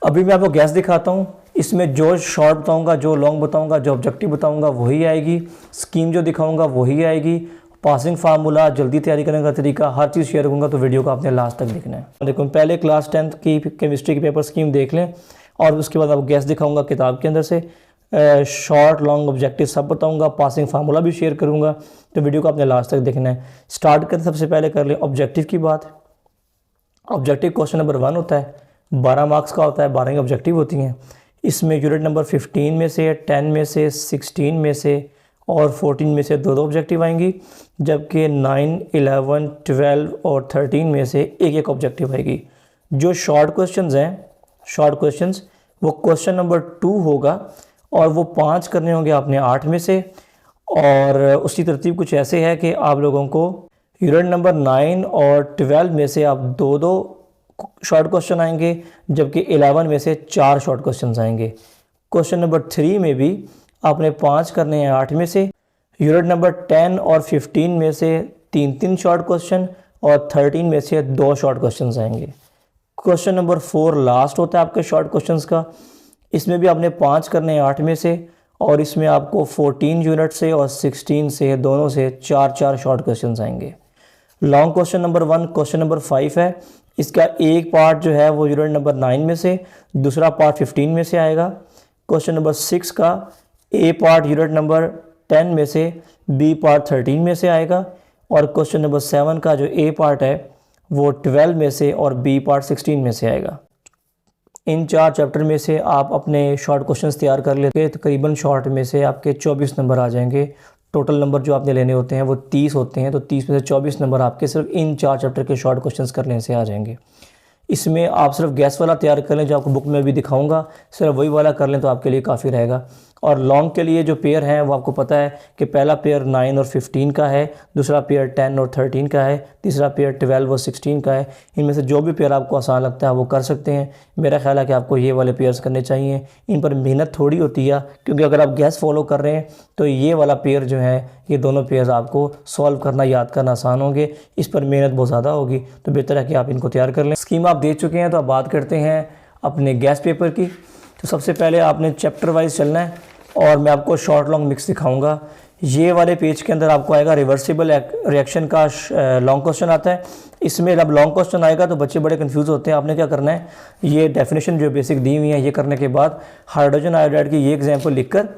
अभी मैं आपको गैस दिखाता हूँ। इसमें जो शॉर्ट बताऊँगा, जो लॉन्ग बताऊँगा, जो ऑब्जेक्टिव बताऊँगा वही आएगी, स्कीम जो दिखाऊँगा वही आएगी, पासिंग फार्मूला, जल्दी तैयारी करने का तरीका, हर चीज़ शेयर करूँगा। तो वीडियो को आपने लास्ट तक देखना है। देखो पहले क्लास 10th की केमिस्ट्री की पेपर स्कीम देख लें और उसके बाद आपको गैस दिखाऊँगा किताब के अंदर से, शॉर्ट लॉन्ग ऑब्जेक्टिव सब बताऊँगा, पासिंग फार्मूला भी शेयर करूँगा। तो वीडियो को आपने लास्ट तक देखना है। स्टार्ट करते सबसे पहले कर लें ऑब्जेक्टिव की बात। ऑब्जेक्टिव क्वेश्चन नंबर 1 होता है, 12 मार्क्स का होता है, 12 की ऑब्जेक्टिव होती हैं। इसमें यूनिट नंबर 15 में से, 10 में से, 16 में से और 14 में से 2 ऑब्जेक्टिव आएंगी, जबकि 9, 11, 12 और 13 में से एक ऑब्जेक्टिव आएगी। जो शॉर्ट क्वेश्चंस हैं, शॉर्ट क्वेश्चंस, वो क्वेश्चन नंबर 2 होगा और वो 5 करने होंगे आपने 8 में से। और उसकी तरतीब कुछ ऐसे है कि आप लोगों को यूनिट नंबर 9 और 12 में से आप 2 शॉर्ट क्वेश्चन आएंगे, जबकि 11 में से 4 शॉर्ट क्वेश्चन आएंगे। क्वेश्चन नंबर 3 में भी आपने 5 करने हैं 8 में से। यूनिट नंबर 10 और 15 में से 3 शॉर्ट क्वेश्चन और 13 में से 2 शॉर्ट क्वेश्चन आएंगे। क्वेश्चन नंबर 4 लास्ट होता है आपके शॉर्ट क्वेश्चन का। इसमें भी आपने 5 करने हैं 8 में से और इसमें आपको 14 यूनिट से और 16 से, दोनों से 4 शॉर्ट क्वेश्चन आएंगे। Long question number 1 question number 5 है। इसका एक पार्ट जो है वो यूनिट नंबर 9 में से, दूसरा पार्ट 15 में से आएगा। क्वेश्चन नंबर 6 का ए पार्ट यूनिट नंबर 10 में से, बी पार्ट 13 में से आएगा। और क्वेश्चन नंबर 7 का जो ए पार्ट है वो 12 में से और बी पार्ट 16 में से आएगा। इन 4 चैप्टर में से आप अपने शॉर्ट क्वेश्चंस तैयार कर लेते, तकरीबन शॉर्ट में से आपके 24 नंबर आ जाएंगे। टोटल नंबर जो आपने लेने होते हैं वो 30 होते हैं, तो 30 में से 24 नंबर आपके सिर्फ इन 4 चैप्टर के शॉर्ट क्वेश्चंस करने से आ जाएंगे। इसमें आप सिर्फ गैस वाला तैयार कर लें, जो आपको बुक में भी दिखाऊंगा, सिर्फ वही वाला कर लें तो आपके लिए काफ़ी रहेगा। और लॉन्ग के लिए जो पेयर हैं वो आपको पता है कि पहला पेयर 9 और 15 का है, दूसरा पेयर 10 और 13 का है, तीसरा पेयर 12 और 16 का है। इनमें से जो भी पेयर आपको आसान लगता है वो कर सकते हैं। मेरा ख्याल है कि आपको ये वाले पेयर्स करने चाहिए। इन पर मेहनत थोड़ी होती है, क्योंकि अगर आप गैस फॉलो कर रहे हैं तो ये वाला पेयर जो है, ये दोनों पेयर्स आपको सॉल्व करना, याद करना आसान होंगे। इस पर मेहनत बहुत ज़्यादा होगी, तो बेहतर है कि आप इनको तैयार कर लें। स्कीम आप दे चुके हैं, तो आप बात करते हैं अपने गैस पेपर की। तो सबसे पहले आपने चैप्टर वाइज चलना है और मैं आपको शॉर्ट लॉन्ग मिक्स दिखाऊंगा। ये वाले पेज के अंदर आपको आएगा रिवर्सिबल रिएक्शन का लॉन्ग क्वेश्चन आता है। इसमें जब लॉन्ग क्वेश्चन आएगा तो बच्चे बड़े कंफ्यूज होते हैं। आपने क्या करना है, ये डेफिनेशन जो बेसिक दी हुई है ये करने के बाद हाइड्रोजन आयोडाइड की ये एग्जाम्पल लिखकर,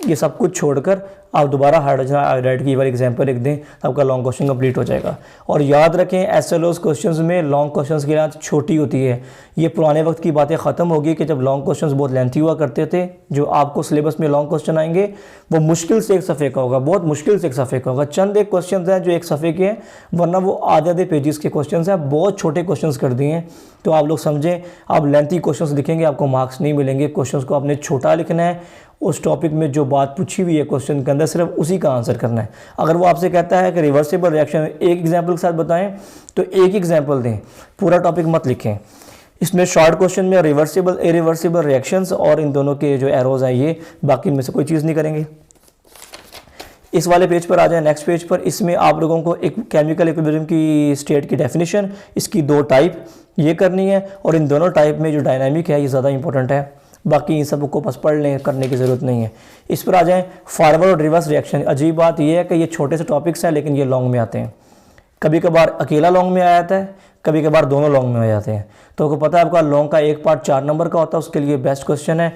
ये सब कुछ छोड़कर आप दोबारा हाइड्रोजन आयोडाइड की वाली एग्जांपल लिख दें, आपका लॉन्ग क्वेश्चन कंप्लीट हो जाएगा। और याद रखें एसएलओस क्वेश्चंस में लॉन्ग क्वेश्चंस की लेंथ छोटी होती है। ये पुराने वक्त की बातें ख़त्म होगी कि जब लॉन्ग क्वेश्चंस बहुत लेंथी हुआ करते थे। जो आपको सिलेबस में लॉन्ग क्वेश्चन आएंगे वो मुश्किल से 1 सफ़े का होगा, बहुत मुश्किल से 1 सफ़े का होगा। चंद एक क्वेश्चन हैं जो 1 सफ़े के हैं, वरना वो आधे पेजेस के क्वेश्चन हैं। बहुत छोटे क्वेश्चन कर दिए हैं, तो आप लोग समझें, आप लेंथी क्वेश्चन लिखेंगे आपको मार्क्स नहीं मिलेंगे। क्वेश्चन को आपने छोटा लिखना है, उस टॉपिक में जो बात पूछी हुई है क्वेश्चन के अंदर सिर्फ उसी का आंसर करना है। अगर वो आपसे कहता है कि रिवर्सिबल रिएक्शन एक एग्जांपल के साथ बताएं, तो एक एग्जांपल दें, पूरा टॉपिक मत लिखें। इसमें शॉर्ट क्वेश्चन में रिवर्सिबल इरिवर्सिबल रिएक्शंस और इन दोनों के जो एरोज हैं ये, बाकी में से कोई चीज़ नहीं करेंगे। इस वाले पेज पर आ जाए, नेक्स्ट पेज पर। इसमें आप लोगों को एक केमिकल इक्विलिब्रियम की स्टेट की डेफिनेशन, इसकी 2 टाइप ये करनी है, और इन दोनों टाइप में जो डायनामिक है ये ज़्यादा इंपॉर्टेंट है। बाकी इन सबको बस पढ़ लें, करने की ज़रूरत नहीं है। इस पर आ जाएं, फॉरवर्ड और रिवर्स रिएक्शन। अजीब बात यह है कि ये छोटे से टॉपिक्स हैं लेकिन ये लॉन्ग में आते हैं। कभी कभार अकेला लॉन्ग में आ जाता है, कभी कभार दोनों लॉन्ग में आ जाते हैं। तो आपको पता है आपका लॉन्ग का एक पार्ट 4 नंबर का होता है, उसके लिए बेस्ट क्वेश्चन है।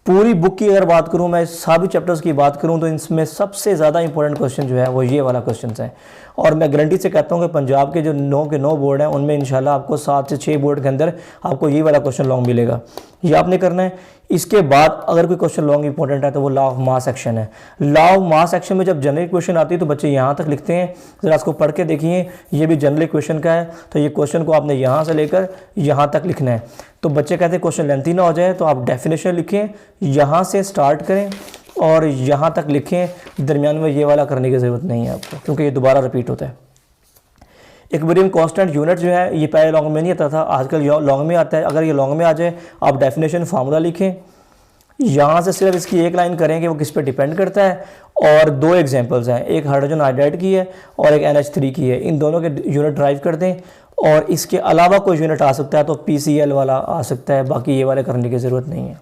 पूरी बुक की अगर बात करूं, मैं सभी चैप्टर्स की बात करूं, तो इसमें सबसे ज़्यादा इंपॉर्टेंट क्वेश्चन जो है वो ये वाला क्वेश्चन है। और मैं गारंटी से कहता हूं कि पंजाब के जो 9 के 9 बोर्ड हैं उनमें इंशाल्लाह आपको 7 से 6 बोर्ड के अंदर आपको ये वाला क्वेश्चन लॉन्ग मिलेगा। ये आपने करना है। इसके बाद अगर कोई क्वेश्चन लॉन्ग इंपॉर्टेंट है तो वो लॉ ऑफ मास एक्शन है। लॉ ऑफ मास एक्शन में जब जनरल क्वेश्चन आती है तो बच्चे यहाँ तक लिखते हैं। ज़रा इसको पढ़ के देखिए, ये भी जनरल क्वेश्चन का है, तो ये क्वेश्चन को आपने यहाँ से लेकर यहाँ तक लिखना है। तो बच्चे कहते हैं क्वेश्चन लेंथी ना हो जाए, तो आप डेफिनेशन लिखें, यहाँ से स्टार्ट करें और यहाँ तक लिखें। दरमियान में ये वाला करने की ज़रूरत नहीं है आपको, क्योंकि ये दोबारा रिपीट होता है। इक्विलिब्रियम कांस्टेंट यूनिट जो है ये पहले लॉन्ग में नहीं आता था, आजकल लॉन्ग में आता है। अगर ये लॉन्ग में आ जाए, आप डेफिनेशन फार्मूला लिखें, यहाँ से सिर्फ इसकी एक लाइन करेंगे, वो किस पे डिपेंड करता है। और दो एग्जांपल्स हैं, एक हाइड्रोजन आयोडाइड की है और एक NH3 की है, इन दोनों के यूनिट ड्राइव कर दें। और इसके अलावा कोई यूनिट आ सकता है तो PCl वाला आ सकता है, बाकी ये वाले करने की ज़रूरत नहीं है।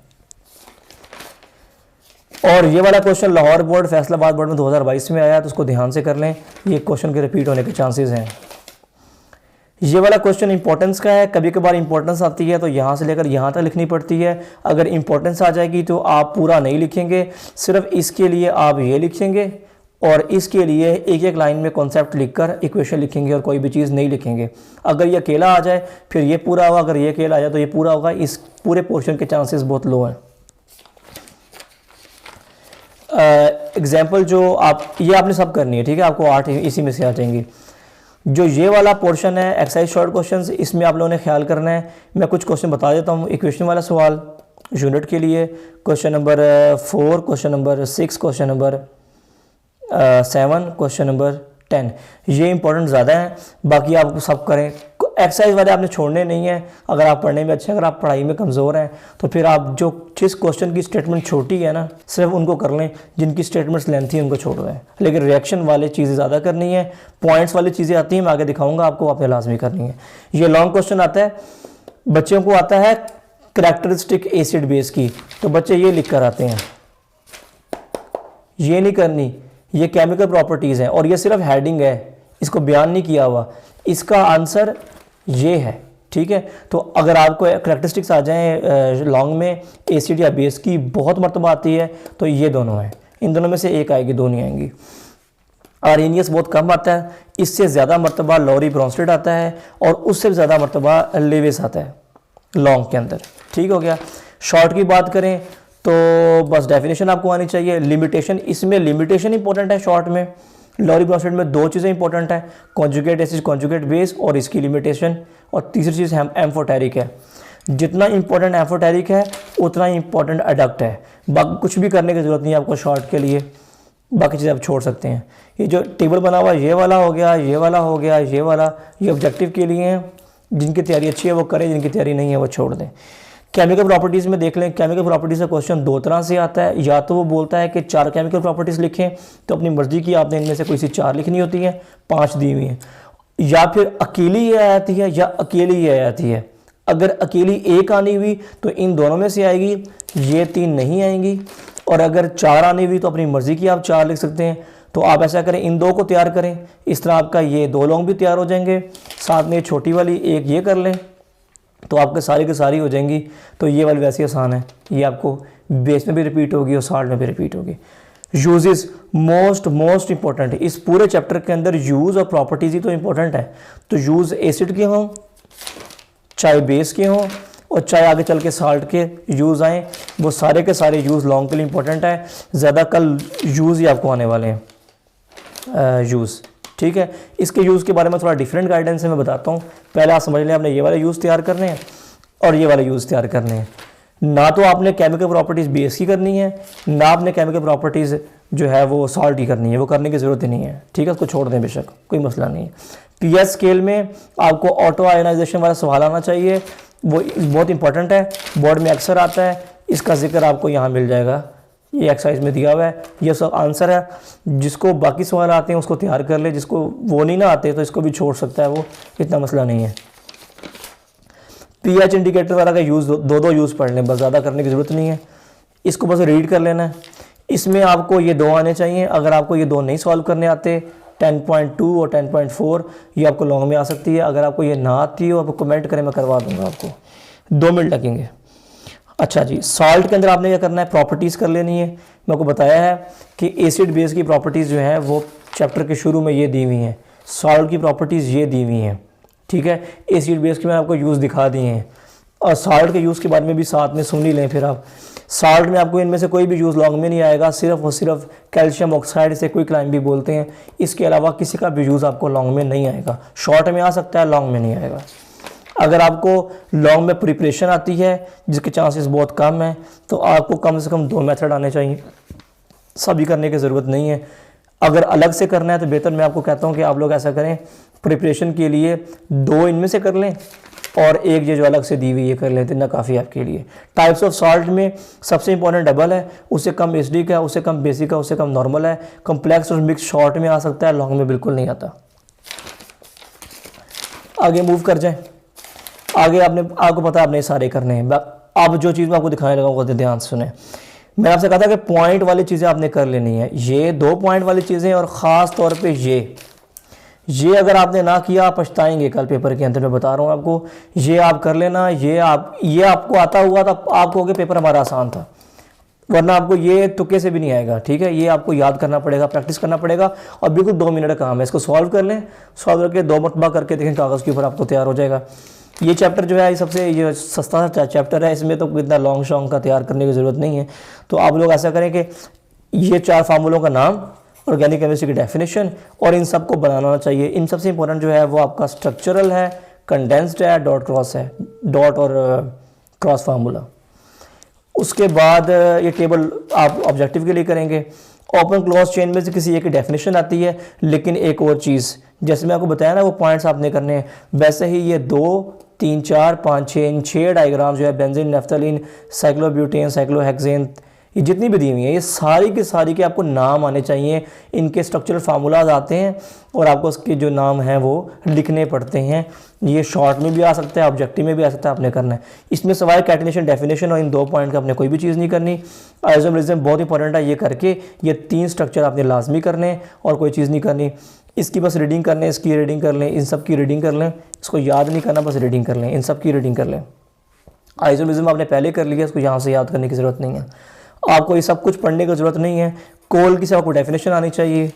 और ये वाला question Lahore board, Faisalabad board में 2022 में आया, तो उसको ध्यान से कर लें, ये क्वेश्चन के रिपीट होने के चांसेस हैं। ये वाला क्वेश्चन इंपॉर्टेंस का है, कभी कभार इंपॉर्टेंस आती है तो यहाँ से लेकर यहाँ तक लिखनी पड़ती है। अगर इंपॉर्टेंस आ जाएगी तो आप पूरा नहीं लिखेंगे, सिर्फ इसके लिए आप ये लिखेंगे और इसके लिए एक एक लाइन में कॉन्सेप्ट लिखकर इक्वेशन लिखेंगे और कोई भी चीज़ नहीं लिखेंगे। अगर ये अकेला आ जाए फिर ये पूरा होगा, अगर ये अकेला आ जाए तो ये पूरा होगा। इस पूरे पोर्शन के चांसेस बहुत लो हैं। एग्जाम्पल जो आप ये आपने सब करनी है, ठीक है, आपको 8 इसी में से आ जाएंगी। जो ये वाला पोर्शन है एक्सरसाइज शॉर्ट क्वेश्चंस, इसमें आप लोगों ने ख्याल करना है। मैं कुछ क्वेश्चन बता देता हूँ। इक्वेशन वाला सवाल यूनिट के लिए, question number 4, question number 6, question number 7, question number 10, ये इंपॉर्टेंट ज़्यादा है। बाकी आप सब करें, एक्सरसाइज वाले आपने छोड़ने नहीं है। अगर आप पढ़ने में अच्छे हैं, अगर आप पढ़ाई में कमज़ोर हैं तो फिर आप जो जिस क्वेश्चन की स्टेटमेंट छोटी है ना, सिर्फ उनको कर लें, जिनकी स्टेटमेंट्स लेंथी है उनको छोड़ दें। लेकिन रिएक्शन वाले चीज़ें ज़्यादा करनी है, पॉइंट्स वाली चीज़ें आती हैं, मैं आगे दिखाऊंगा आपको, आपने लाजमी करनी है। ये लॉन्ग क्वेश्चन आता है, बच्चों को आता है करैक्टरिस्टिक एसिड बेस की, तो बच्चे ये लिख कर आते हैं, ये नहीं करनी, ये केमिकल प्रॉपर्टीज़ हैं और ये सिर्फ हेडिंग है, इसको बयान नहीं किया हुआ। इसका आंसर ये है, ठीक है। तो अगर आपको करैक्टरिस्टिक्स आ जाएं लॉन्ग में एसिड या बेस की, बहुत मरतबा आती है, तो ये दोनों हैं, इन दोनों में से एक आएगी, दो नहीं आएंगी। आर्हेनियस बहुत कम आता है, इससे ज़्यादा मरतबा लॉरी ब्रॉन्स्टेड आता है और उससे ज़्यादा मरतबा लेविस आता है लॉन्ग के अंदर, ठीक हो गया। शॉर्ट की बात करें तो बस डेफिनेशन आपको आनी चाहिए। लिमिटेशन, इसमें लिमिटेशन इंपॉर्टेंट है शॉर्ट में। लॉरी ब्रॉन्स्टेड में दो चीज़ें इंपॉर्टेंट है, कॉन्जुगेट एसिड, कॉन्जुगेट बेस और इसकी लिमिटेशन। और तीसरी चीज़ एम्फोटेरिक है। जितना इंपॉर्टेंट एम्फोटेरिक है उतना ही इंपॉर्टेंट एडक्ट है। बाकी कुछ भी करने की ज़रूरत नहीं है आपको शॉर्ट के लिए, बाकी चीज़ें आप छोड़ सकते हैं। ये जो टेबल बना हुआ ये वाला हो गया, ये वाला हो गया, ये वाला, ये ऑब्जेक्टिव के लिए हैं। जिनकी तैयारी अच्छी है वो करें, जिनकी तैयारी नहीं है वो छोड़ दें। केमिकल प्रॉपर्टीज़ में देख लें, केमिकल प्रॉपर्टीज़ का क्वेश्चन दो तरह से आता है। या तो वो बोलता है कि 4 केमिकल प्रॉपर्टीज़ लिखें, तो अपनी मर्जी की आपने इनमें से कोई सी 4 लिखनी होती है, 5 दी हुई हैं। या फिर अकेली ये आती है या अकेली ये आती है। अगर अकेली एक आनी हुई तो इन दोनों में से आएगी, ये 3 नहीं आएंगी। और अगर 4 आनी हुई तो अपनी मर्जी की आप 4 लिख सकते हैं। तो आप ऐसा करें, इन 2 को तैयार करें, इस तरह आपका ये 2 लॉन्ग भी तैयार हो जाएंगे, साथ में छोटी वाली एक ये कर लें, तो आपके सारी की सारी हो जाएंगी। तो ये वाली वैसी आसान है, ये आपको बेस में भी रिपीट होगी और साल्ट में भी रिपीट होगी। यूजेस मोस्ट इंपॉर्टेंट है इस पूरे चैप्टर के अंदर, यूज़ और प्रॉपर्टीज़ ही तो इंपॉर्टेंट है। तो यूज़ एसिड के हों, चाहे बेस के हों, और चाहे आगे चल के साल्ट के यूज़ आएँ, वो सारे के सारे यूज़ लॉन्ग के लिए इंपॉर्टेंट है। ज़्यादा कल यूज़ ही आपको आने वाले हैं, यूज़, ठीक है। इसके यूज़ के बारे में थोड़ा डिफरेंट गाइडेंस है, मैं बताता हूँ। पहले आप समझ लें, आपने ये वाला यूज़ तैयार करने हैं और ये वाला यूज़ तैयार करने हैं। ना तो आपने केमिकल प्रॉपर्टीज़ बेस की करनी है, ना आपने केमिकल प्रॉपर्टीज़ जो है वो सॉल्ट की करनी है, वो करने की ज़रूरत ही नहीं है, ठीक है। उसको छोड़ दें, बेशक कोई मसला नहीं है। पीएच स्केल में आपको ऑटो आयोनाइजेशन वाला सवाल आना चाहिए, वो बहुत इंपॉर्टेंट है, बोर्ड में अक्सर आता है। इसका जिक्र आपको यहाँ मिल जाएगा, ये एक्सरसाइज में दिया हुआ है, ये सब आंसर है। जिसको बाकी सवाल आते हैं उसको तैयार कर ले, जिसको वो नहीं ना आते तो इसको भी छोड़ सकता है, वो इतना मसला नहीं है। पीएच इंडिकेटर वाला का यूज़ दो यूज़ पढ़ लें, बस ज़्यादा करने की ज़रूरत नहीं है। इसको बस रीड कर लेना है। इसमें आपको ये 2 आने चाहिए। अगर आपको ये 2 नहीं सॉल्व करने आते, 10.2 और 10.4, ये आपको लॉन्ग में आ सकती है। अगर आपको ये ना आती हो, आपको कमेंट करें, मैं करवा दूँगा आपको, 2 मिनट लगेंगे। अच्छा जी, सॉल्ट के अंदर आपने क्या करना है, प्रॉपर्टीज़ कर लेनी है। मैं आपको बताया है कि एसिड बेस की प्रॉपर्टीज़ जो है वो चैप्टर के शुरू में ये दी हुई हैं, सॉल्ट की प्रॉपर्टीज़ ये दी हुई हैं, ठीक है। एसिड बेस के मैंने आपको यूज़ दिखा दिए हैं और सॉल्ट के यूज़ के बारे में भी साथ में सुन ही लें। फिर आप सॉल्ट में आपको इनमें से कोई भी यूज़ लॉन्ग में नहीं आएगा, सिर्फ और सिर्फ कैल्शियम ऑक्साइड से क्विक लाइम भी बोलते हैं। इसके अलावा किसी का भी यूज़ आपको लॉन्ग में नहीं आएगा। शॉर्ट में आ सकता है, लॉन्ग में नहीं आएगा। अगर आपको लॉन्ग में प्रिपरेशन आती है, जिसके चांसेस बहुत कम हैं, तो आपको कम से कम 2 मेथड आने चाहिए, सभी करने की ज़रूरत नहीं है। अगर अलग से करना है तो बेहतर मैं आपको कहता हूं कि आप लोग ऐसा करें, प्रिपरेशन के लिए 2 इनमें से कर लें और एक ये जो अलग से दी हुई ये कर लेते हैं ना, काफ़ी आपके लिए। टाइप्स ऑफ सॉल्ट में सबसे इंपॉर्टेंट डबल है, उससे कम एसिडिक है, उससे कम बेसिक है, उससे कम नॉर्मल है। कम्प्लेक्स और मिक्स शॉर्ट में आ सकता है, लॉन्ग में बिल्कुल नहीं आता। आगे मूव कर जाए। आगे आपको पता है आपने सारे करने हैं। अब जो चीज़ मैं आपको दिखाने लगा वो ध्यान से सुने। मैंने आपसे कहा था कि पॉइंट वाली चीज़ें आपने कर लेनी है, ये 2 पॉइंट वाली चीज़ें, और ख़ास तौर पे ये अगर आपने ना किया आप पछताएंगे कल पेपर के अंदर। मैं बता रहा हूँ आपको, ये आप कर लेना। ये आपको आता हुआ था, आप कहोगे पेपर हमारा आसान था, वरना आपको ये तुक्के से भी नहीं आएगा। ठीक है, ये आपको याद करना पड़ेगा, प्रैक्टिस करना पड़ेगा, और बिल्कुल 2 मिनट का काम है। इसको सॉल्व कर लें, सॉल्व करके 2 मरतबा करके देखें कागज़ के ऊपर, आपको तैयार हो जाएगा। ये चैप्टर जो है ये सबसे ये सस्ता सा चैप्टर है, इसमें तो इतना लॉन्ग शॉन्ग का तैयार करने की ज़रूरत नहीं है। तो आप लोग ऐसा करें कि ये 4 फार्मूलों का नाम, ऑर्गेनिक केमिस्ट्री की डेफिनेशन, और इन सबको बनाना चाहिए। इन सबसे इंपॉर्टेंट जो है वो आपका स्ट्रक्चरल है, कंडेंस्ड है, डॉट क्रॉस है, डॉट और क्रॉस फार्मूला। उसके बाद ये टेबल आप ऑब्जेक्टिव के लिए करेंगे। ओपन क्लोज चेन में से किसी एक की डेफिनेशन आती है, लेकिन एक और चीज़ जैसे मैं आपको बताया ना वो पॉइंट्स आपने करने हैं, वैसे ही ये 2, 3, 4, 5, 6 इन 6 डायग्राम जो है बेंजीन, नैफ्थलीन, साइक्लोब्यूटेन, साइक्लोहेक्सेन, ये जितनी भी दी हुई हैं ये सारी की सारी के आपको नाम आने चाहिए। इनके स्ट्रक्चरल फार्मूलाज आते हैं और आपको उसके जो नाम हैं वो लिखने पड़ते हैं। ये शॉर्ट में भी आ सकता है, ऑब्जेक्टिव में भी आ सकता है, आपने करना है। इसमें सवाए कैटेनेशन, डेफिनेशन और इन 2 पॉइंट का आपने कोई भी चीज़ नहीं करनी। आइसोमरिज्म बहुत इंपॉर्टेंट है, ये करके ये 3 स्ट्रक्चर आपने लाजमी करने और कोई चीज़ नहीं करनी। इसकी बस रीडिंग करने, इसकी रीडिंग कर लें, इन सब की रीडिंग कर लें, इसको याद नहीं करना, बस रीडिंग कर लें, इन सब की रीडिंग कर लें। आइसोमरिज्म आपने पहले कर लिया, इसको यहाँ से याद करने की ज़रूरत नहीं है। आपको ये सब कुछ पढ़ने की ज़रूरत नहीं है। कोल की से आपको डेफिनेशन आनी चाहिए,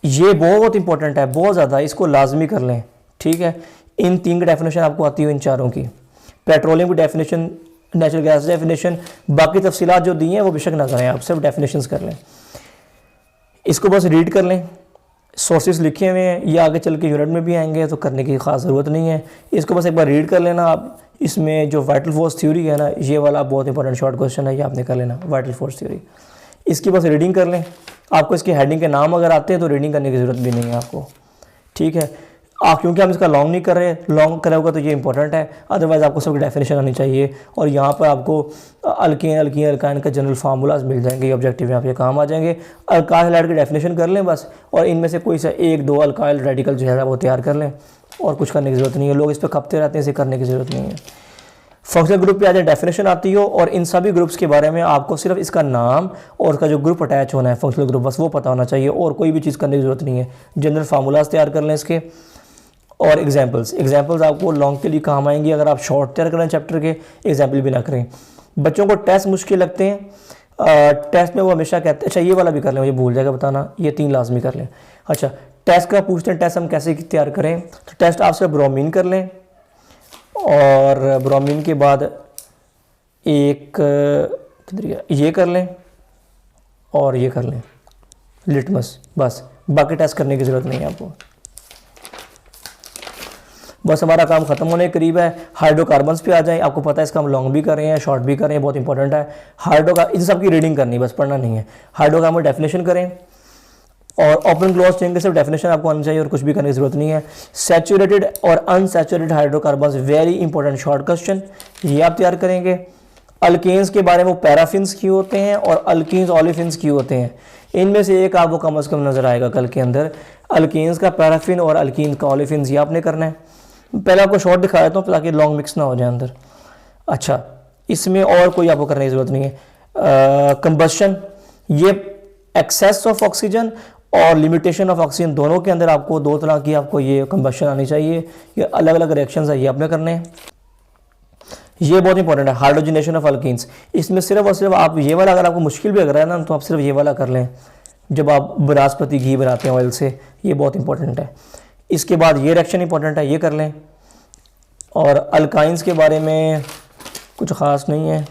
ये बहुत इंपॉर्टेंट है, बहुत ज़्यादा, इसको लाजमी कर लें। ठीक है, इन 3 की डेफिनेशन आपको आती हो, इन 4 की। पेट्रोलियम की डेफिनेशन, नेचुरल गैस डेफिनेशन, बाकी तफसीलात जो दी हैं वो बेशक ना करें, आप सिर्फ डेफिनेशंस कर लें। इसको बस रीड कर लें, सोर्सेज लिखे हुए हैं, ये आगे चल के यूनिट में भी आएंगे तो करने की ख़ास ज़रूरत नहीं है। इसको बस एक बार रीड कर लेना आप। इसमें जो वाइटल फोर्स थ्योरी है ना, ये वाला बहुत इंपॉर्टेंट शॉर्ट क्वेश्चन है, ये आपने कर लेना, वाइटल फोर्स थ्योरी। इसकी बस रीडिंग कर लें। आपको इसके हेडिंग के नाम अगर आते हैं तो रीडिंग करने की ज़रूरत भी नहीं है आपको। ठीक है, क्योंकि हम इसका लॉन्ग नहीं कर रहे, लॉन्ग करा होगा तो ये इंपॉर्टेंट है, अदरवाइज़ आपको सबकी डेफिनेशन आनी चाहिए। और यहाँ पर आपको अल्कीन, अल्काइन का जनरल फार्मूलाज मिल जाएंगे, ये ऑब्जेक्टिव यहाँ पे काम आ जाएंगे। अल्काइल हैलाइड की डेफिनेशन कर लें बस, और इनमें से कोई सा 1-2 अल्काइल रेडिकल जो है वो तैयार कर लें, और कुछ करने की ज़रूरत नहीं है। लोग इस पर खपते रहते हैं, इसे करने की ज़रूरत नहीं है। फंक्शनल ग्रुप पे आ जाए, डेफिनेशन आती हो, और इन सभी ग्रुप्स के बारे में आपको सिर्फ इसका नाम और उसका जो ग्रुप अटैच होना है फंक्शनल ग्रुप, बस वो पता होना चाहिए, और कोई भी चीज़ करने की ज़रूरत नहीं है। जनरल फार्मूलाज तैयार कर लें इसके, और एग्जाम्पल्स आपको लॉन्ग के लिए काम आएंगी। अगर आप शॉर्ट तैयार करें चैप्टर के, एग्जाम्पल भी ना करें। बच्चों को टेस्ट मुश्किल लगते हैं, टेस्ट में वो हमेशा कहते हैं, अच्छा ये वाला भी कर लें, मुझे भूल जाएगा बताना, ये 3 लाजमी कर लें। अच्छा, टेस्ट का पूछते हैं, टेस्ट हम कैसे तैयार करें, तो टेस्ट आप सिर्फ ब्रोमीन कर लें, और ब्रोमीन के बाद एक ये कर लें, और ये कर लें लिटमस, बस बाकी टेस्ट करने की ज़रूरत नहीं है आपको। बस हमारा काम ख़त्म होने के करीब है। हाइड्रोकार्बन्स पे आ जाएं। आपको पता है इसका हम लॉन्ग भी कर रहे हैं, शॉर्ट भी कर रहे हैं, बहुत इंपॉर्टेंट है। इन सब की रीडिंग करनी, बस पढ़ना नहीं है। हाइड्रोकार्बन डेफिनेशन करें, और ओपन क्लोज चेन के सिर्फ डेफिनेशन आपको आनी चाहिए, और कुछ भी करने की ज़रूरत नहीं है। सैचुरेटेड और unsaturated hydrocarbons, very important short question, ये आप तैयार करेंगे। अल्केन्स के बारे में, वो पैराफिन्स क्यों होते हैं और अल्कीन्स ओलेफिन्स क्यों होते हैं, इनमें से एक आपको कम से कम नज़र आएगा कल के अंदर। अल्केन्स का पैराफिन और अल्कीन का ओलेफिन्स, ये आपने करना है। पहले आपको शॉर्ट दिखा देता हूँ ताकि लॉन्ग मिक्स ना हो जाए अंदर। अच्छा, इसमें और कोई आपको करने की ज़रूरत नहीं है। कंबस्शन, ये एक्सेस ऑफ ऑक्सीजन और लिमिटेशन ऑफ ऑक्सीजन, दोनों के अंदर आपको 2 तरह की आपको ये कंबस्शन आनी चाहिए। ये अलग अलग रिएक्शंस है, ये आपने करने हैं। ये बहुत इंपॉर्टेंट है, हाइड्रोजनेशन ऑफ अल्कीन्स। इसमें सिर्फ और सिर्फ आप ये वाला, अगर आपको मुश्किल भी लग रहा है ना, तो आप सिर्फ ये वाला कर लें जब आप वनस्पति घी बनाते हैं ऑयल से, ये बहुत इंपॉर्टेंट है। इसके बाद ये रिएक्शन इंपॉर्टेंट है, ये कर लें। और अल्काइंस के बारे में कुछ ख़ास नहीं है,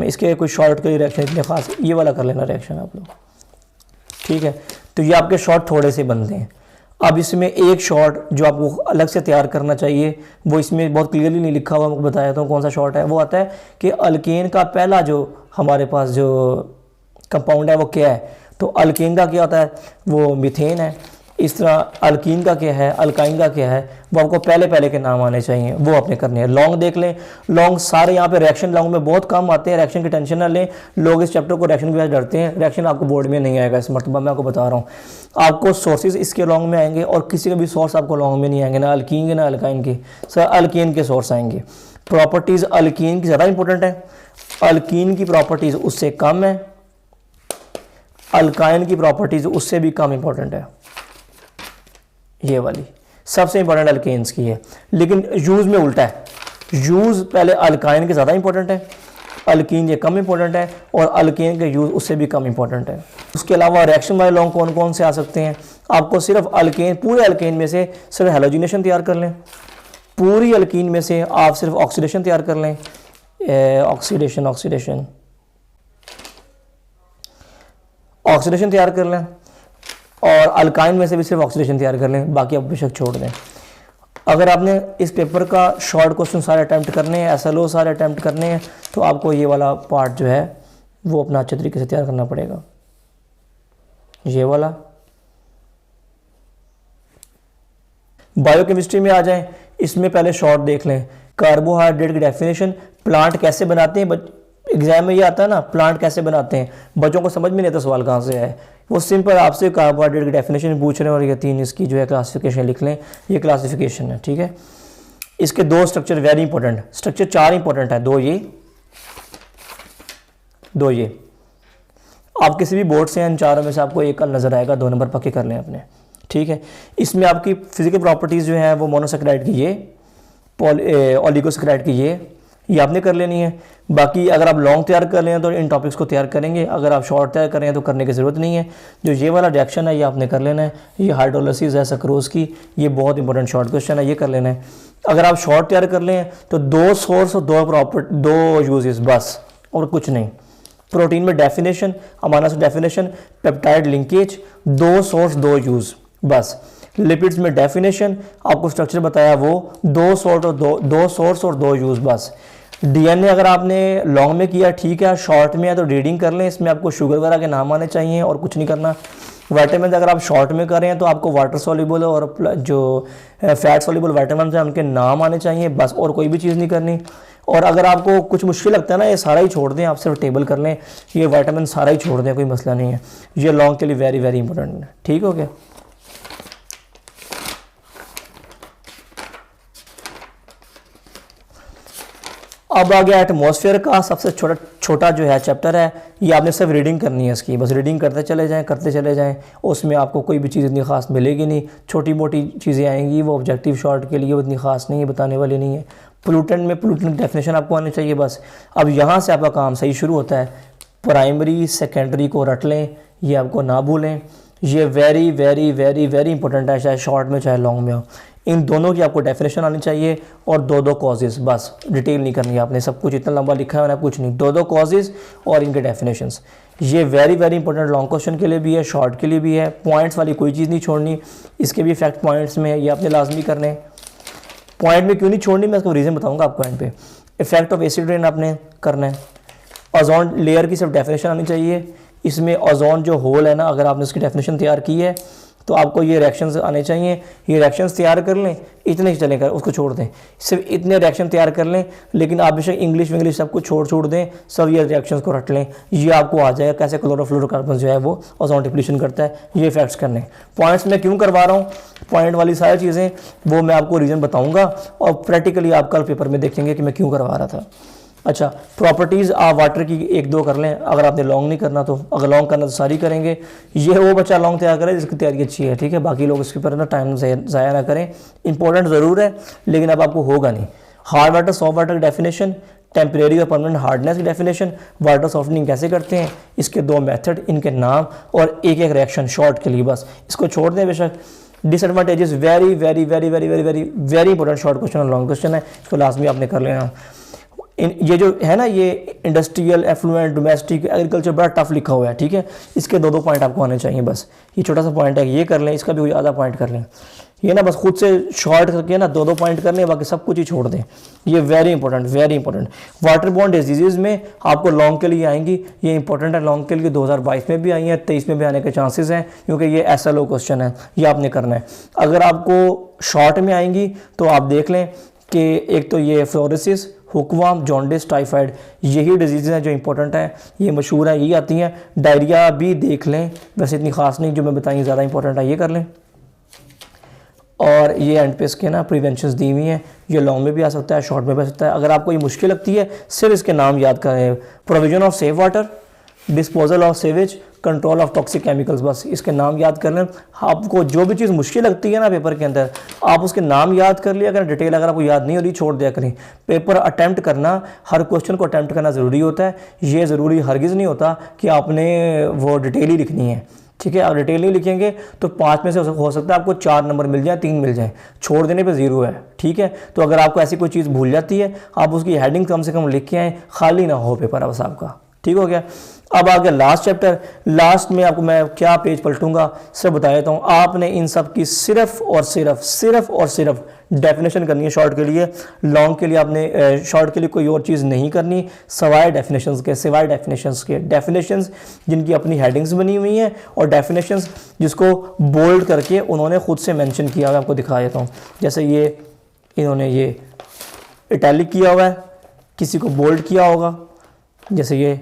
इसके कोई शॉर्ट के रिएक्शन इतने ख़ास, ये वाला कर लेना रिएक्शन आप लोग। ठीक है, तो ये आपके शॉर्ट थोड़े से बनते हैं। अब इसमें एक शॉर्ट जो आपको अलग से तैयार करना चाहिए, वो इसमें बहुत क्लियरली नहीं लिखा हुआ, मैं बताया था कौन सा शॉर्ट है। वो आता है कि अल्केन का पहला जो हमारे पास जो कंपाउंड है वो क्या है, तो अल्केन का क्या होता है, वो मीथेन है। इस तरह अल्कीन का क्या है, अल्काइन का क्या है, वो आपको पहले पहले के नाम आने चाहिए, वो आपने करने हैं। लॉन्ग देख लें, लॉन्ग सारे यहाँ पे रिएक्शन लॉन्ग में बहुत कम आते हैं, रिएक्शन की टेंशन ना लें। लोग इस चैप्टर को रिएक्शन की वजह से डरते हैं, रिएक्शन आपको बोर्ड में नहीं आएगा, इस मरतबा मैं आपको बता रहा हूँ। आपको सोर्सेज इसके लॉन्ग में आएंगे और किसी का भी सोर्स आपको लॉन्ग में नहीं आएंगे, ना अल्कीन के ना अल्काइन के, सर अल्कीन के सोर्स आएंगे। प्रॉपर्टीज़ अल्कीन की ज़्यादा इंपॉर्टेंट है, अल्कीन की प्रॉपर्टीज़ उससे कम है, अल्काइन की प्रॉपर्टीज़ उससे भी कम इंपॉर्टेंट है। ये वाली सबसे इंपॉर्टेंट अल्केन्स की है, लेकिन यूज़ में उल्टा है, यूज़ पहले अल्काइन के ज़्यादा इंपॉर्टेंट है, अल्कीन ये कम इंपॉर्टेंट है, और अल्केन के यूज़ उससे भी कम इंपॉर्टेंट है। उसके अलावा रिएक्शन वाले लॉन्ग कौन कौन से आ सकते हैं, आपको सिर्फ अल्केन, पूरे अल्केन में से सिर्फ हेलोजिनेशन तैयार कर लें, पूरी अल्कीन में से आप सिर्फ ऑक्सीडेशन तैयार कर लें, ऑक्सीडेशन ऑक्सीडेशन ऑक्सीडेशन तैयार कर लें, और अल्काइन में से भी सिर्फ ऑक्सीडेशन तैयार कर लें, बाकी आप बेशक छोड़ दें। अगर आपने इस पेपर का शॉर्ट क्वेश्चन सारे अटैम्प्ट करने हैं, SLO सारे अटैम्प्ट करने हैं, तो आपको ये वाला पार्ट जो है वो अपना अच्छे तरीके से तैयार करना पड़ेगा। ये वाला बायोकेमिस्ट्री में आ जाएं, इसमें पहले शॉर्ट देख लें, कार्बोहाइड्रेट की डेफिनेशन, प्लांट कैसे बनाते हैं, एग्जाम में ये आता है ना, प्लांट कैसे बनाते हैं, बच्चों को समझ में नहीं आता सवाल कहाँ से है, वो सिंपल आपसे कार्बोहाइड्रेट की डेफिनेशन पूछ रहे हैं, और ये 3 इसकी जो है क्लासिफिकेशन लिख लें, ये क्लासिफिकेशन है, ठीक है। इसके 2 structure very important, structure 4 important है, 2 ये, 2 ये। आप किसी भी बोर्ड से इन चारों में से आपको एक कल नजर आएगा, 2 नंबर पक्के कर लें अपने, ठीक है। इसमें आपकी फिजिकल प्रॉपर्टीज़ जो है वो मोनोसेक्राइड की ये, ओलिगोसेक्राइड की ये आपने कर लेनी है। बाकी अगर आप लॉन्ग तैयार कर लें तो इन टॉपिक्स को तैयार करेंगे, अगर आप शॉर्ट तैयार कर रहे हैं तो करने की ज़रूरत नहीं है। जो ये वाला रिएक्शन है ये आपने कर लेना है, ये हाइड्रोलिसिस है सक्रोज की, ये बहुत इंपॉर्टेंट शॉर्ट क्वेश्चन है, ये कर लेना है। अगर आप शॉर्ट तैयार कर लें तो 2 सोर्स और 2 यूजेस बस, और कुछ नहीं। प्रोटीन में definition, amino acid definition, peptide linkage, 2 source 2 use बस। लिपिड्स में डेफिनेशन, आपको स्ट्रक्चर बताया वो, 2 सोर्स और 2 यूज़ बस। DNA अगर आपने लॉन्ग में किया ठीक है, शॉर्ट में है तो रीडिंग कर लें, इसमें आपको शुगर वगैरह के नाम आने चाहिए और कुछ नहीं करना। विटामिन अगर आप शॉर्ट में कर रहे हैं तो आपको वाटर सॉल्युबल और जो फैट सॉल्युबल विटामिन हैं उनके नाम आने चाहिए बस, और कोई भी चीज़ नहीं करनी। और अगर आपको कुछ मुश्किल लगता है ना, ये सारा ही छोड़ दें, आप सिर्फ टेबल कर लें, ये विटामिन सारा ही छोड़ दें, कोई मसला नहीं है। ये लॉन्ग के लिए वेरी वेरी इंपॉर्टेंट है, ठीक हो गया। अब आ गया एटमॉस्फेयर का सबसे छोटा जो है चैप्टर है, ये आपने सिर्फ रीडिंग करनी है इसकी, बस रीडिंग करते चले जाएं, उसमें आपको कोई भी चीज़ इतनी ख़ास मिलेगी नहीं, छोटी मोटी चीज़ें आएंगी, वो ऑब्जेक्टिव शॉर्ट के लिए वो इतनी ख़ास नहीं है, बताने वाली नहीं है। पोल्यूटेंट में पोल्यूटेंट डेफिनेशन आपको आनी चाहिए बस। अब यहाँ से आपका काम सही शुरू होता है, प्राइमरी सेकेंडरी को रट लें, ये आपको ना भूलें, ये very very very very important है, चाहे शॉर्ट में चाहे लॉन्ग में हो। इन दोनों की आपको डेफिनेशन आनी चाहिए और 2 कॉजेज़ बस, डिटेल नहीं करनी है आपने, सब कुछ इतना लंबा लिखा है ना, कुछ नहीं, 2 कॉजेज़ और इनके डेफिनेशंस। ये very very important long question के लिए भी है, शॉर्ट के लिए भी है। पॉइंट्स वाली कोई चीज़ नहीं छोड़नी, इसके भी इफेक्ट पॉइंट्स में है, ये आपने लाजमी करने। पॉइंट में क्यों नहीं छोड़नी, मैं इसको रीज़न बताऊँगा आपको एंड पे। इफेक्ट ऑफ एसिड रेन आपने करना है। ओजोन लेयर की सिर्फ डेफिनेशन आनी चाहिए, इसमें ओजोन जो होल है ना, अगर आपने उसकी डेफिनेशन तैयार की है तो आपको ये रिएक्शंस आने चाहिए, ये रिएक्शंस तैयार कर लें, इतने ही चलें, कर उसको छोड़ दें, सिर्फ इतने रिएक्शन तैयार कर लें। लेकिन आप बेशक इंग्लिश सब कुछ छोड़ दें, सब ये रिएक्शंस को रट लें, ये आपको आ जाएगा कैसे क्लोरोफ्लोरोकार्बन जो है वो ओजोन डिप्लीशन करता है, ये इफेक्ट्स करने। पॉइंट्स में क्यों करवा रहा हूँ, पॉइंट वाली सारी चीज़ें वो मैं आपको रीज़न बताऊँगा, और प्रैक्टिकली आप कल पेपर में देखेंगे कि मैं क्यों करवा रहा था। अच्छा, प्रॉपर्टीज़ आप वाटर की 1-2 कर लें, अगर आपने लॉन्ग नहीं करना तो, अगर लॉन्ग करना तो सारी करेंगे। ये वो बच्चा लॉन्ग तैयार करे जिसकी तैयारी अच्छी है, ठीक है, बाकी लोग इसके ऊपर ना टाइम ज़ाया ना करें। इंपॉर्टेंट ज़रूर है लेकिन अब आपको होगा नहीं। हार्ड वाटर सॉफ्ट वाटर की डेफिनेशन, टेम्परेरी और परमानेंट हार्डनेस की डेफिनेशन, वाटर सॉफ्टनिंग कैसे करते हैं, इसके 2 मेथड, इनके नाम और एक रिएक्शन शॉर्ट के लिए, बस इसको छोड़ दें बेशक। Disadvantages very very very very very very very important short question और लॉन्ग क्वेश्चन है, इसको लाजमी आपने कर लेना। ये जो है ना, ये इंडस्ट्रियल, एफ्लुएंट, डोमेस्टिक, एग्रीकल्चर बड़ा टफ लिखा हुआ है, ठीक है, इसके 2 पॉइंट आपको आने चाहिए बस। ये छोटा सा पॉइंट है, ये कर लें, इसका भी कोई आधा पॉइंट कर लें। ये ना बस खुद से शॉर्ट करके ना 2-2 पॉइंट करने, बाकी सब कुछ ही छोड़ दें। ये very important, very important. Water borne disease में आपको लॉन्ग के लिए आएंगी, ये इंपॉर्टेंट है लॉन्ग के लिए। 2022 में भी आई है, 23 में भी आने के चांसेस हैं, क्योंकि ये SLO क्वेश्चन है, ये आपने करना है। अगर आपको शॉर्ट में आएंगी तो आप देख लें कि एक तो ये फ्लोरोसिस, हुकवाम, जॉन्डिस, टाइफाइड, यही डिजीज़ हैं जो इंपॉर्टेंट हैं, ये मशहूर है, यही आती हैं। डायरिया भी देख लें, वैसे इतनी खास नहीं, जो मैं बताई ज़्यादा इंपॉर्टेंट है, ये कर लें। और ये एंड पे इसके ना प्रिवेंशंस दी हुई हैं, ये लॉन्ग में भी आ सकता है, शॉर्ट में भी आ सकता है। अगर आपको ये मुश्किल लगती है, सिर्फ इसके नाम याद करें, provision of safe water, disposal of sewage, control of toxic chemicals, बस इसके नाम याद कर लें। आपको जो भी चीज़ मुश्किल लगती है ना पेपर के अंदर, आप उसके नाम याद कर लिया करें, डिटेल अगर आपको याद नहीं हो रही छोड़ दिया करें। पेपर अटैम्प्ट करना, हर क्वेश्चन को अटैम्प्ट करना ज़रूरी होता है। ये ज़रूरी हरगिज़ नहीं होता कि आपने वो डिटेल ही लिखनी है, ठीक है। आप डिटेल नहीं लिखेंगे तो 5 में से हो सकता है आपको 4 नंबर मिल जाए, 3 मिल जाए, छोड़ देने पे 0 है, ठीक है। तो अगर आपको ऐसी कोई चीज़ भूल जाती है, आप उसकी हेडिंग कम से कम लिख के आएँ, खाली ना हो पेपर बस आपका, ठीक हो गया। अब आ गया लास्ट चैप्टर। लास्ट में आपको मैं क्या पेज पलटूंगा सिर्फ बता देता हूँ। आपने इन सब की सिर्फ और सिर्फ डेफिनेशन करनी है शॉर्ट के लिए। लॉन्ग के लिए आपने शॉर्ट के लिए कोई और चीज़ नहीं करनी सिवाय डेफिनेशंस के। डेफिनेशंस जिनकी अपनी हेडिंग्स बनी हुई हैं, और डेफिनेशंस जिसको बोल्ड करके उन्होंने खुद से मेंशन किया हुआ है, आपको दिखा देता हूँ। जैसे ये इन्होंने ये इटैलिक किया हुआ है, किसी को बोल्ड किया होगा, जैसे ये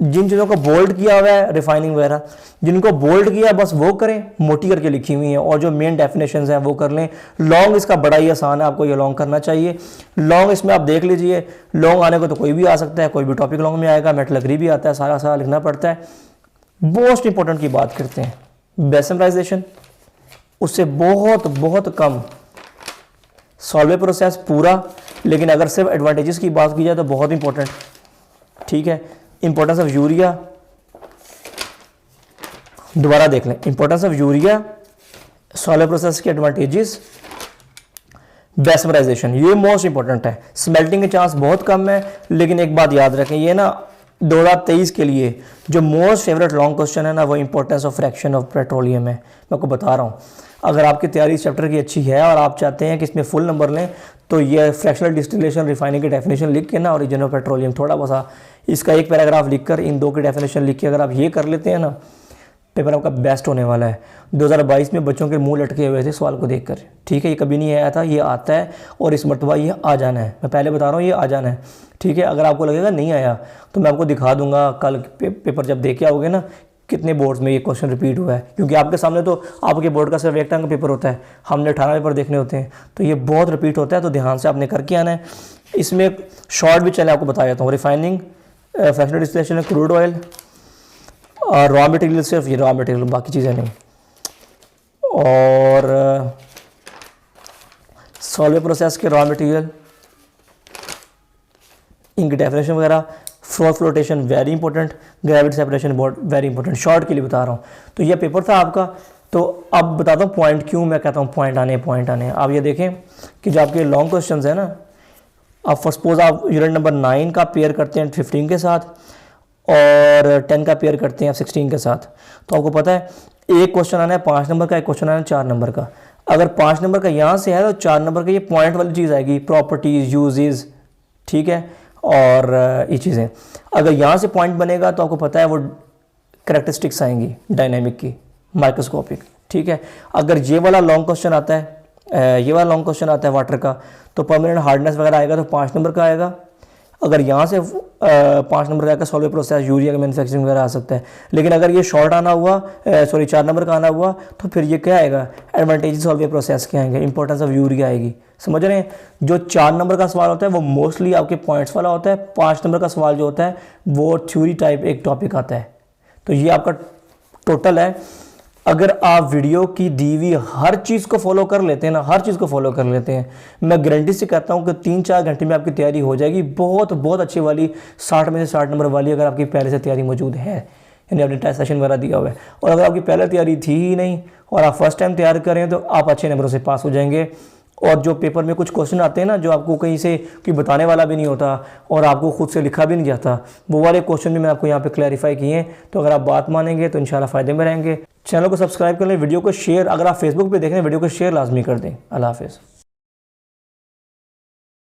जिन चीज़ों को बोल्ड किया हुआ है, रिफाइनिंग वगैरह, जिनको बोल्ड किया बस वो करें, मोटी करके लिखी हुई हैं, और जो मेन डेफिनेशंस हैं वो कर लें। लॉन्ग इसका बड़ा ही आसान है, आपको ये लॉन्ग करना चाहिए। लॉन्ग इसमें आप देख लीजिए, लॉन्ग आने को तो कोई भी आ सकता है, कोई भी टॉपिक लॉन्ग में आएगा, मेटलर्जी भी आता है, सारा लिखना पड़ता है। मोस्ट इंपॉर्टेंट की बात करते हैं, बेसमराइजेशन, उससे बहुत कम सॉल्वे प्रोसेस पूरा, लेकिन अगर सिर्फ एडवांटेजेस की बात की जाए तो बहुत इंपॉर्टेंट, ठीक है। इंपॉर्टेंस ऑफ यूरिया दोबारा देख लें, importance of urea, Solvay process के एडवांटेजेस, बेसमराइजेशन, ये मोस्ट इंपॉर्टेंट है। स्मेल्टिंग के चांस बहुत कम है, लेकिन एक बात याद रखें, ये ना 2023 के लिए जो मोस्ट फेवरेट लॉन्ग क्वेश्चन है ना, वो importance of fraction of petroleum है। मैं आपको बता रहा हूँ, अगर आपकी तैयारी इस चैप्टर की अच्छी है और आप चाहते हैं कि इसमें फुल नंबर लें, तो ये फ्रैक्शनल डिस्टिलेशन, रिफाइनिंग की डेफिनेशन लिख के ना, ओरिजिन ऑफ पेट्रोलियम थोड़ा सा इसका एक पैराग्राफ लिखकर इन 2 की डेफिनेशन लिख के अगर आप ये कर लेते हैं ना, पेपर आपका बेस्ट होने वाला है। 2022 में बच्चों के मुंह लटके हुए थे सवाल को देखकर, ठीक है। ये कभी नहीं आया था, ये आता है, और इस मरतबा ये आ जाना है। मैं पहले बता रहा हूँ, ये आ जाना है, ठीक है। अगर आपको लगेगा नहीं आया तो मैं आपको दिखा दूंगा कल पेपर जब देख के आओगे ना, कितने बोर्ड्स में ये क्वेश्चन रिपीट हुआ है, क्योंकि आपके सामने तो आपके बोर्ड का सिर्फ एक टाइम का पेपर होता है, हमने 18 पेपर देखने होते हैं, तो ये बहुत रिपीट होता है, तो ध्यान से आपने करके आना है। इसमें शॉर्ट भी चले आपको बता देता हूँ, refining, fractional distillation, crude oil, और रॉ मटेरियल, सिर्फ ये रॉ मटेरियल, बाकी चीज़ें नहीं, और सॉल्वे प्रोसेस के रॉ मटेरियल, इनकी डेफिनेशन वगैरह, flotation very important, gravity separation बहुत वेरी इंपॉर्टेंट, शॉर्ट के लिए बता रहा हूँ। तो ये पेपर था आपका। तो अब बताता हूँ पॉइंट, क्यों मैं कहता हूँ पॉइंट आने। आप ये देखें कि जो आपके लॉन्ग क्वेश्चंस है ना, आप सपोज आप यूनिट नंबर 9 का पेयर करते हैं 15 के साथ, और 10 का पेयर करते हैं आप 16 के साथ, तो आपको पता है एक क्वेश्चन आना है 5 नंबर का, एक क्वेश्चन आना है 4 नंबर का। अगर 5 नंबर का यहाँ से है तो 4 नंबर का ये पॉइंट वाली चीज़ आएगी, प्रॉपर्टीज़, यूजेस, ठीक है, और ये चीज़ें। अगर यहाँ से पॉइंट बनेगा तो आपको पता है वो कैरेक्टरिस्टिक्स आएंगी डायनेमिक की, माइक्रोस्कोपिक, ठीक है। अगर ये वाला लॉन्ग क्वेश्चन आता है, वाटर का, तो परमानेंट हार्डनेस वगैरह आएगा तो 5 नंबर का आएगा। अगर यहाँ से 5 नंबर का सॉल्वे प्रोसेस, यूरिया का मैन्युफैक्चरिंग वगैरह आ सकता है। लेकिन अगर ये शॉर्ट आना हुआ, 4 नंबर का आना हुआ, तो फिर ये क्या आएगा, एडवांटेज सॉल्वे प्रोसेस के आएंगे, इंपॉर्टेंस ऑफ यूरिया आएगी। समझ रहे हैं? जो 4 नंबर का सवाल होता है वो मोस्टली आपके पॉइंट्स वाला होता है। 5 नंबर का सवाल जो होता है वो थ्योरी टाइप एक टॉपिक आता है। तो ये आपका टोटल है। अगर आप वीडियो की दी हुई हर चीज़ को फॉलो कर लेते हैं ना, हर चीज़ को फॉलो कर लेते हैं, मैं गारंटी से कहता हूं कि 3-4 घंटे में आपकी तैयारी हो जाएगी। बहुत अच्छी वाली 60 में से 60 नंबर वाली अगर आपकी पहले से तैयारी मौजूद है, यानी आपने टेस्ट सेशन वगैरह दिया हुआ है। और अगर आपकी पहले तैयारी थी ही नहीं और आप फर्स्ट टाइम तैयार करें तो आप अच्छे नंबरों से पास हो जाएंगे। और जो पेपर में कुछ क्वेश्चन आते हैं ना, जो आपको कहीं से कोई बताने वाला भी नहीं होता और आपको खुद से लिखा भी नहीं जाता, वो वाले क्वेश्चन भी मैं आपको यहाँ पे क्लैरिफाई किए हैं। तो अगर आप बात मानेंगे तो इंशाल्लाह फ़ायदे में रहेंगे। चैनल को सब्सक्राइब कर लें, वीडियो को शेयर, अगर आप फेसबुक पे देख रहे हैं वीडियो को शेयर लाजमी कर दें। अल्लाह हाफिज़।